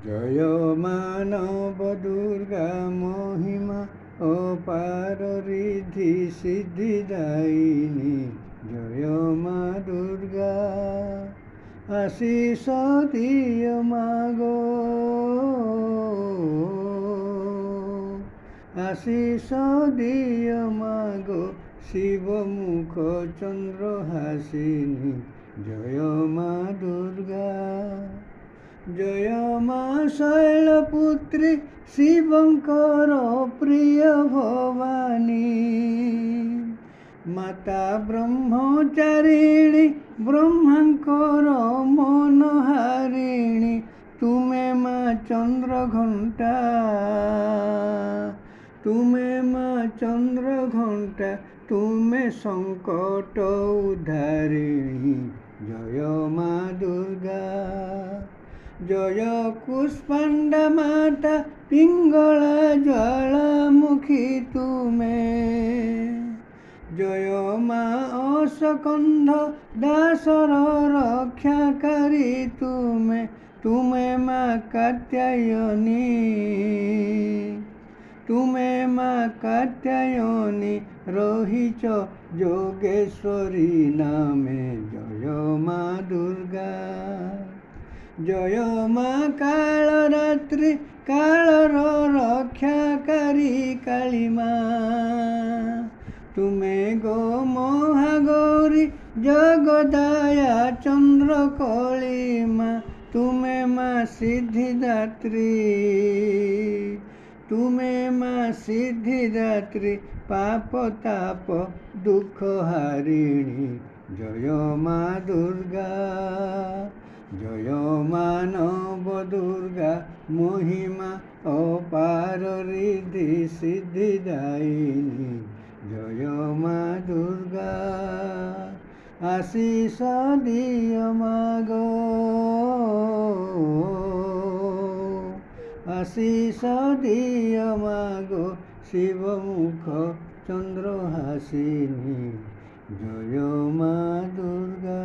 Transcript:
জয় মানব দুর্গা মহিমা অপার ঋদ্ধি সিদ্ধিদায়িনী। জয় মা দুর্গা আশিস দিয় মাগো, আশিস দিয় মাগো শিব মুখ চন্দ্র হাসিনী। জয় মা দুর্গা জয় মা শৈলপুত্রী শিবঙ্কর প্রিয় ভবানী। মাতা ব্রহ্মচারিণী ব্রহ্মাঙ্কর মনোহারিণী। তুমে মা চন্দ্রঘণ্টা, তুমে মা চন্দ্রঘণ্টা, তুমে সংকট উদ্ধারিণী। জয় মা দুর্গা জয় কুষ্মাণ্ডা মাতা পিঙ্গলা জ্বালামুখী তুমে। জয় মা অসকন্ধ দাসর রক্ষাকারী তুমে। তুমে মা কাত্যায়নী, তুমে মা কাত্যায়নী রহিছ যোগেশ্বরী নামে। জয় মা দুর্গা জয় মা কালরাত্রি কালর রক্ষাকারী কালীমা। তুমে গো মহাগৌরী জগদায়া চন্দ্রকলিমা। তুমে মা সিদ্ধিদাত্রী, তুমে মা সিদ্ধিদাত্রী পাপ তাপ দুঃখ হারিণী। জয় মা দুর্গা জয় মানব দুর্গা মহিমা অপার ঋদ্ধি সিদ্ধিদায়িনী। জয় মা দুর্গা আশিস দিয় মাগো, আশিস দিয় মাগো শিব মুখ চন্দ্র হাসিনী। জয় মা দুর্গা।